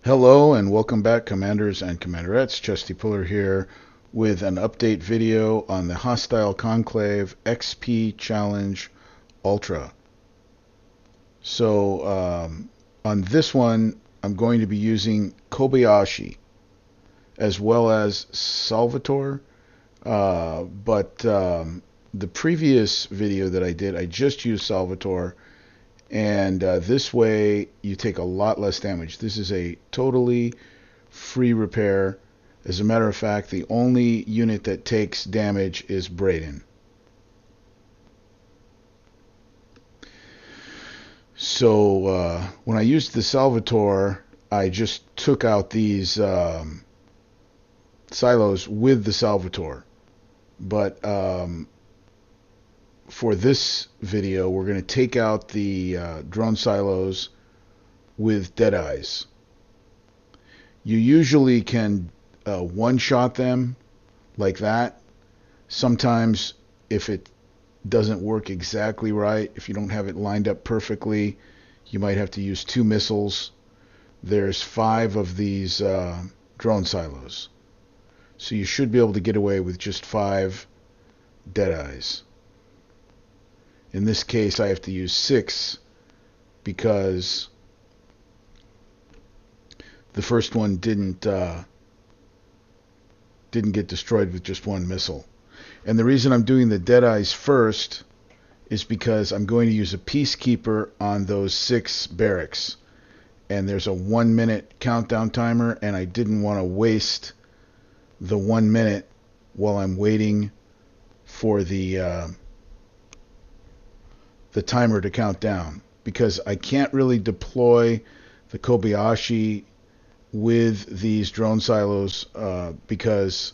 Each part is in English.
Hello and welcome back, Commanders and Commanderettes. Chesty Puller here with an update video on the Hostile Conclave XP Challenge Ultra. On this one, I'm going to be using Kobayashi as well as Salvatore. But the previous video that I did, I just used Salvatore, and this way you take a lot less damage. This is a totally free repair. As a matter of fact, the only unit that takes damage is Braden. When I used the Salvatore, I just took out these silos with the Salvatore. But for this video, we're going to take out the drone silos with Deadeyes. You usually can one-shot them like that. Sometimes, if it doesn't work exactly right, if you don't have it lined up perfectly, you might have to use 2 missiles. There's 5 of these drone silos. So you should be able to get away with just 5 Deadeyes. In this case, I have to use 6 because the first one didn't get destroyed with just 1 missile. And the reason I'm doing the Deadeyes first is because I'm going to use a Peacekeeper on those 6 barracks. And there's a 1-minute countdown timer, and I didn't want to waste the 1 minute while I'm waiting for the timer to count down, because I can't really deploy the Kobayashi with these drone silos because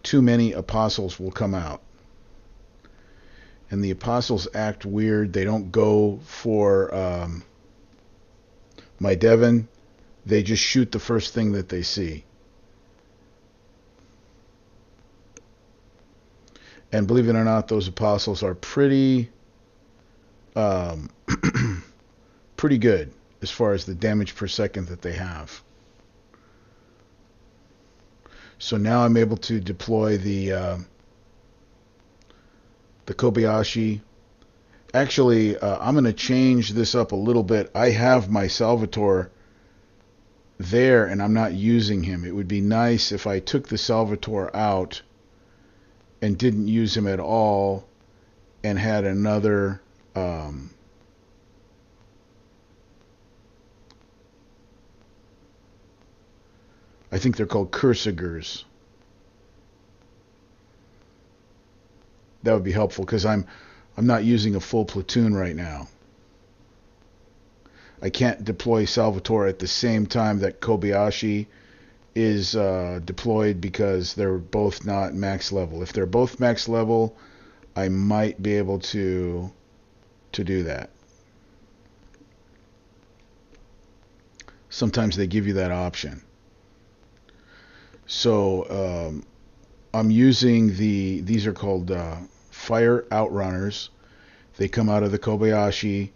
too many apostles will come out. And the apostles act weird. They don't go for my Devon. They just shoot the first thing that they see. And believe it or not, those apostles are pretty pretty good as far as the damage per second that they have. So now I'm able to deploy the Kobayashi. Actually, I'm going to change this up a little bit. I have my Salvatore there, and I'm not using him. It would be nice if I took the Salvatore out and didn't use him at all and had another I think they're called Cursigers. That would be helpful because I'm not using a full platoon right now. I can't deploy Salvatore at the same time that Kobayashi is deployed because they're both not max level. If they're both max level, I might be able to do that. Sometimes they give you that option. So I'm using these are called fire outrunners. They come out of the Kobayashi,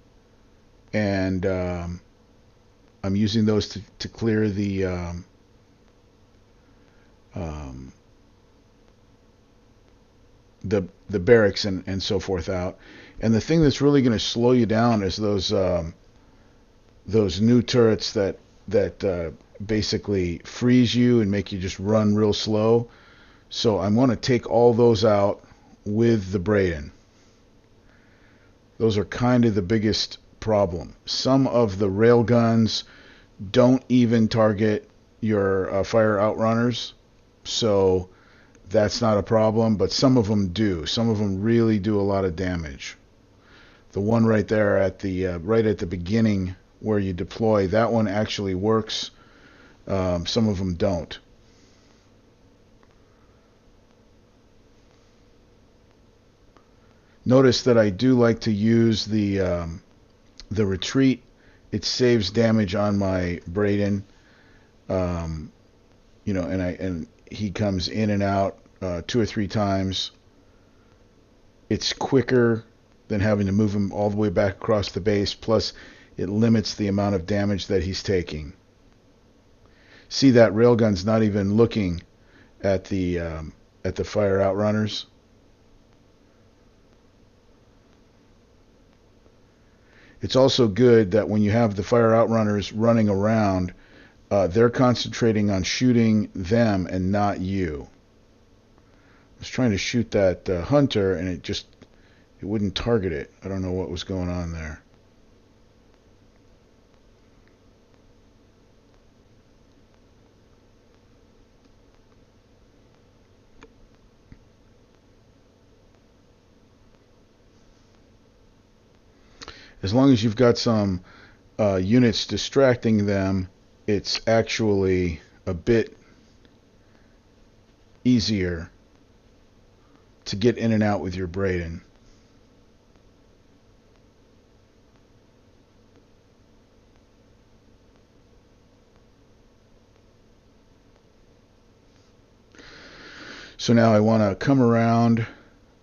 and I'm using those to clear the barracks and so forth out. And the thing that's really going to slow you down is those new turrets that basically freeze you and make you just run real slow. So I want to take all those out with the Braden. Those are kind of the biggest problem. Some of the railguns don't even target your fire outrunners, so that's not a problem, but some of them do. Some of them really do a lot of damage. The one right there at the right at the beginning where you deploy, that one actually works. Some of them don't. Notice that I do like to use the retreat. It saves damage on my Braden. And he comes in and out 2 or 3 times. It's quicker than having to move him all the way back across the base. Plus, it limits the amount of damage that he's taking. See that railgun's not even looking at the fire outrunners. It's also good that when you have the fire outrunners running around, they're concentrating on shooting them and not you. I was trying to shoot that hunter, and it wouldn't target it. I don't know what was going on there. As long as you've got some units distracting them, it's actually a bit easier to get in and out with your Braden. So now I want to come around,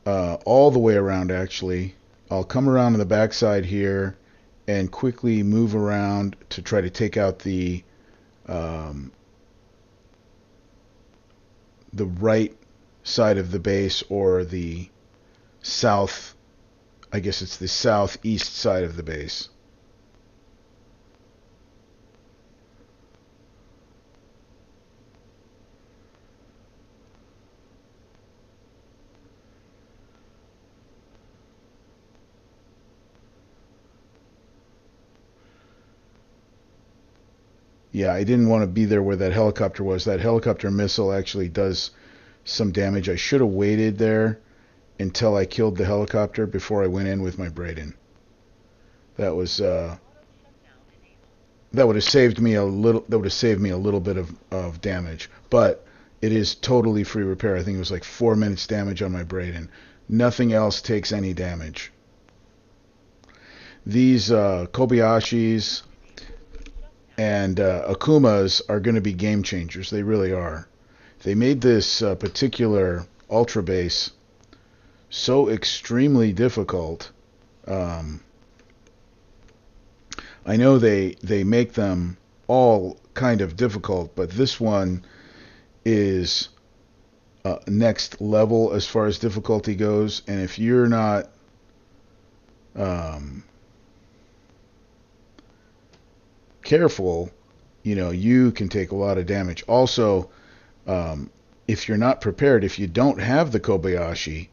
all the way around actually. I'll come around to the backside here and quickly move around to try to take out the right side of the base, or the south, I guess it's the southeast side of the base. Yeah, I didn't want to be there where that helicopter was. That helicopter missile actually does some damage. I should have waited there until I killed the helicopter before I went in with my Braden. That would have saved me a little. That would have saved me a little bit of damage. But it is totally free repair. I think it was like 4 minutes damage on my Braden. Nothing else takes any damage. These Kobayashis and Akumas are going to be game changers. They really are. They made this particular ultra base so extremely difficult. I know they make them all kind of difficult, but this one is next level as far as difficulty goes. And if you're not careful, you can take a lot of damage. Also, if you're not prepared, if you don't have the Kobayashi,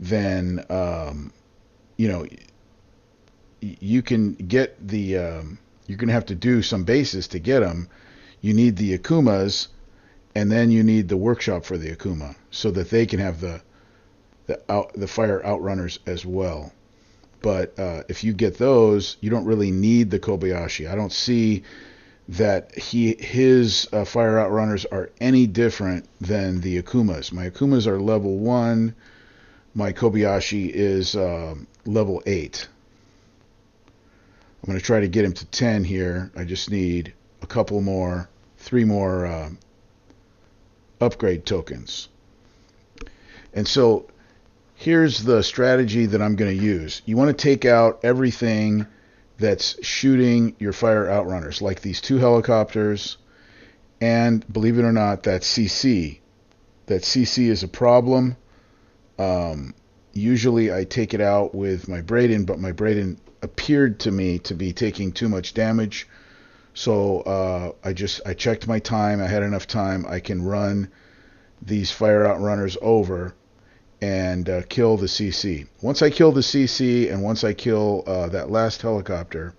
then you can get the you're going to have to do some bases to get them. You need the Akumas, and then you need the workshop for the Akuma, so that they can have the fire outrunners as well. But if you get those, you don't really need the Kobayashi. I don't see that his fire outrunners are any different than the Akumas. My Akumas are level 1. My Kobayashi is level 8. I'm going to try to get him to 10 here. I just need a couple more, 3 more upgrade tokens. And so here's the strategy that I'm going to use. You want to take out everything that's shooting your fire outrunners, like these 2 helicopters, and believe it or not, that CC. That CC is a problem. Usually I take it out with my Braden, but my Braden appeared to me to be taking too much damage. So I checked my time. I had enough time. I can run these fire outrunners over and kill the CC. Once I kill the CC, and once I kill that last helicopter,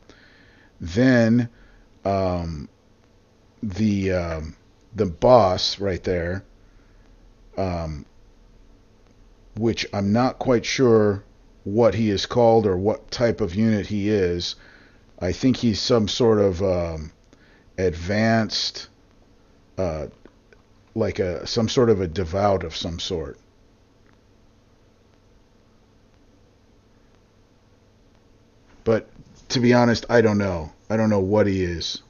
then the boss right there, which I'm not quite sure what he is called or what type of unit he is. I think he's some sort of advanced, like some sort of a devout of some sort. But to be honest, I don't know. I don't know what he is.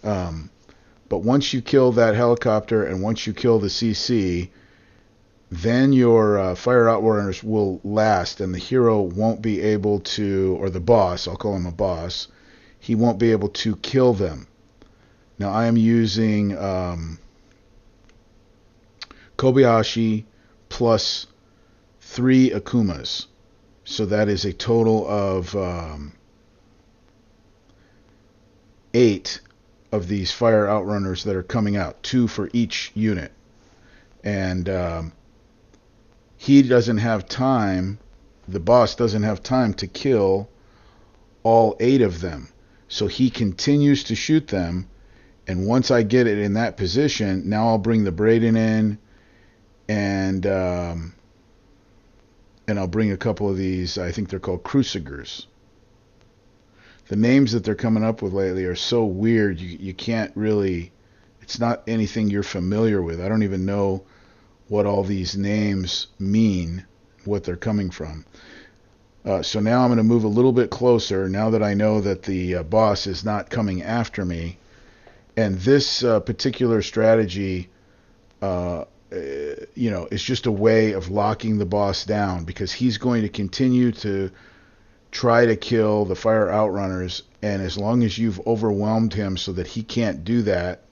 But once you kill that helicopter and once you kill the CC, then your fire outrunners will last, and the hero won't be able to, or the boss, I'll call him a boss, he won't be able to kill them. Now I am using Kobayashi plus 3 Akumas. So that is a total of 8 of these fire outrunners that are coming out, 2 for each unit. And he doesn't have time, the boss doesn't have time to kill all 8 of them. So he continues to shoot them, and once I get it in that position, now I'll bring the Braden in, and I'll bring a couple of these, I think they're called Crucigers. The names that they're coming up with lately are so weird, you can't really, it's not anything you're familiar with. I don't even know what all these names mean, what they're coming from. So now I'm going to move a little bit closer, now that I know that the boss is not coming after me. And this particular strategy, is just a way of locking the boss down, because he's going to continue to try to kill the fire outrunners, and as long as you've overwhelmed him so that he can't do that,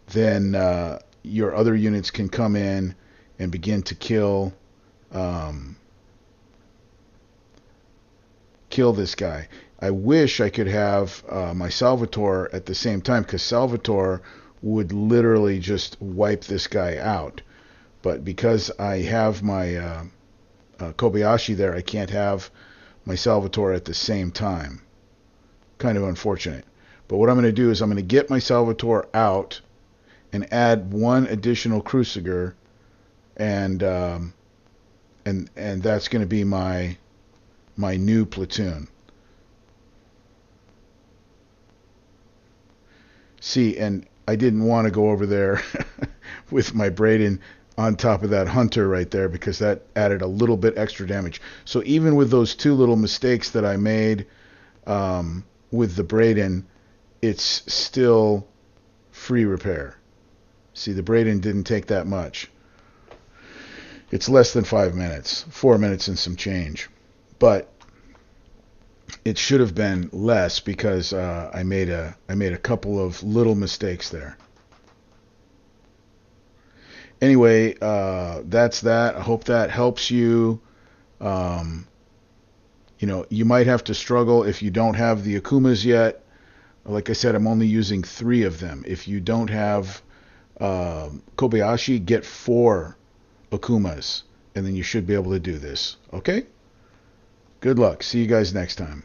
then your other units can come in and begin to kill this guy. I wish I could have my Salvatore at the same time, because Salvatore would literally just wipe this guy out. But because I have my Kobayashi there, I can't have my Salvatore at the same time. Kind of unfortunate. But what I'm going to do is I'm going to get my Salvatore out and add 1 additional Cruciger, and that's going to be my new platoon. See, and I didn't want to go over there with my Braden on top of that Hunter right there, because that added a little bit extra damage. So even with those 2 little mistakes that I made with the Braden, it's still free repair. See, the Braden didn't take that much. It's less than 5 minutes, 4 minutes and some change. But it should have been less, because I made a couple of little mistakes there. Anyway, that's that. I hope that helps you. You might have to struggle if you don't have the Akumas yet. Like I said, I'm only using 3 of them. If you don't have Kobayashi, get 4 Akumas, and then you should be able to do this. Okay? Good luck. See you guys next time.